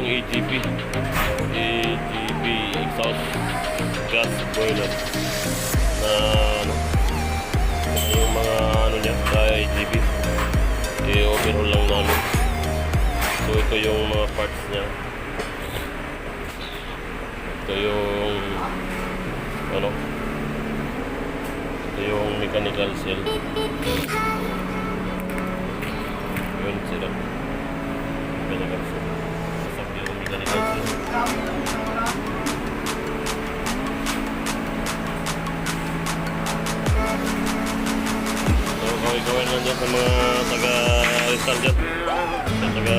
EGB exhaust gas boiler na ano, yung mga ano niya sa EGB i-overhaul lang namin. So ito yung mga parts niya, ito yung ano, ito yung mechanical cell, yun sila mechanical cell, sasabi yung mechanical cell. So gawin lang dyan sa mga taga-install dyan, taga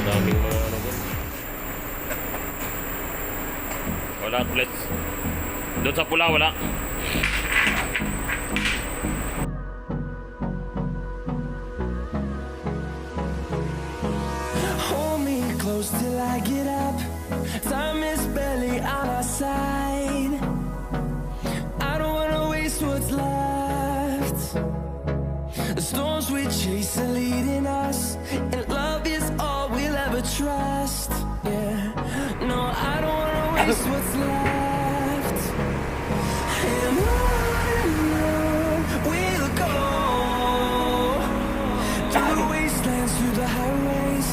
daming mga ano doon. Wala outlets. Doon sa pula wala. Hold me close till I get up. Time is barely on our side. I don't wanna waste what's left. The storms we chase are leading us, and love is all we'll ever trust. Yeah, no, I don't wanna waste what's left. And on we'll go, through the wastelands, through the highways,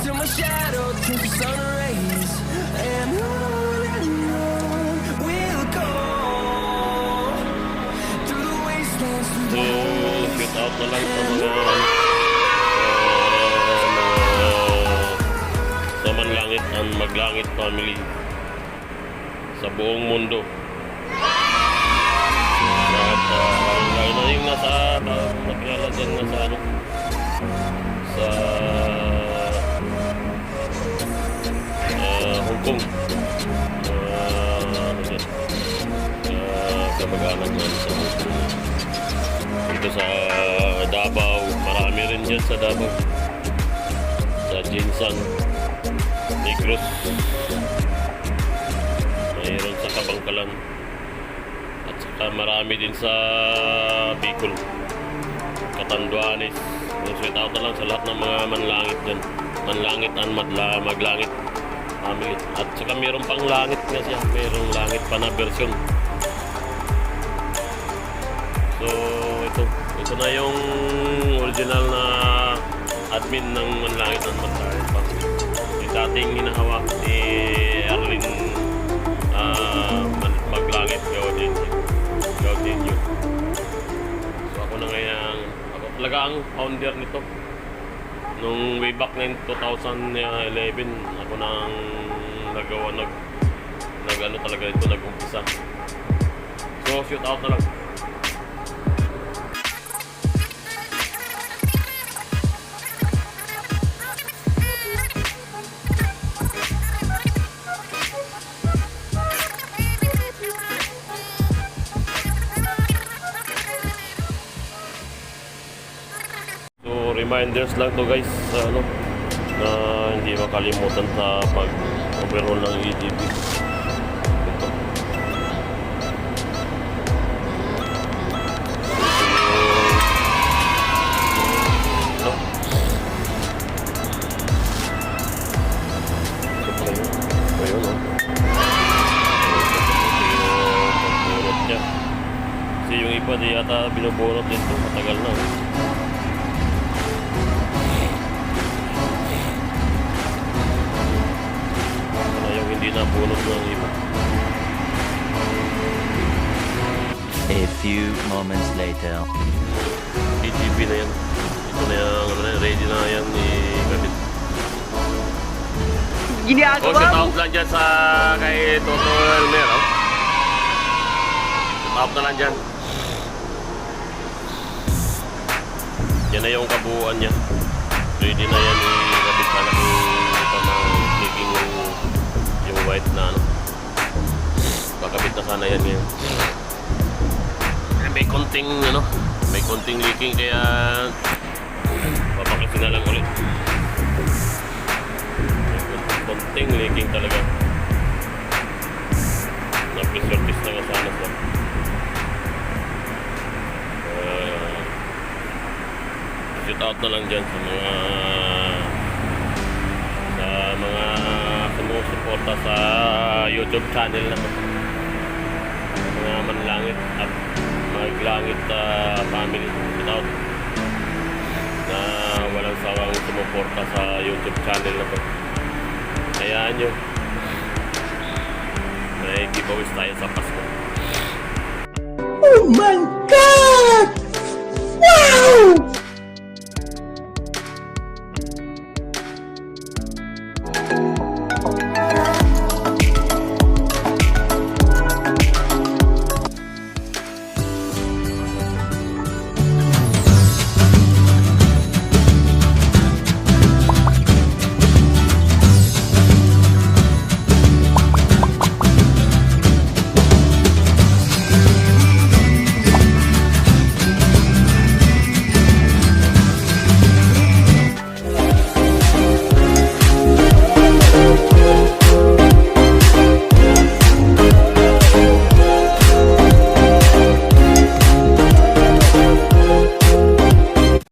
till my shadow turns to sun rays. And on we'll go, through the wastelands, through the highways. Shoot out na lang sa mga sa Manlangit and Maglangit family sa buong mundo. At lalo na yung nasa nakilala dyan na sa ano, sa Hong Kong, ano dyan, kamag-anak na sa Hong Kong. Dito sa Davao, marami rin dyan sa Davao, sa Jinsan, Negros, mayroon sa Kabangkalan, at saka marami din sa Bicol, Catanduanes. Sweet out na lang sa lahat ng mga manlangit dyan, Manlangit and Maglangit family. At saka mayroon pang langit nga siya, mayroong langit pa na version. So ito na yung original na admin ng Manlangit and Maglangit pa. Yung dating hinahawak ni Arlene Maglangit Gaudinio. So ako na ngayon, ako talaga ang founder nito. Nung way back na 2011, ako nang nagawa, nag-ano talaga ito, nag-umpisa. So shoot out na lang. Reminders lang to guys, sa ano, na hindi makalimutan sa pag-overhaul ng EGB. Ito. Ito. Ayun, oh. Binubunot niya. Kasi yung iba di yata binubunot dito, matagal na. Hindi na bunot ng iba. A few moments later. EGB na yan. Ito na yan, ready na yan i-gamit. Ginagawa mo? Shout out lang dyan sa kay Toto Elmer. Shout out na lang dyan. Yan na yung kabuuan niya. Ready na yan i-gamit. Sana kung ito na clicking yung white na ano, kakabit na sana yan ngayon. May konting ano, may konting leaking, kaya papakitin na lang ulit. May konting leaking talaga. Na-pressure test na nga sana to. Shoot out na lang dyan sa mga sumusuporta sa YouTube channel na to. Mga manlangit at maglangit family. Shoot out na walang sawang sumuporta sa YouTube channel na to. Hayaan nyo, may giveaways tayo sa Pasko. Oh my God!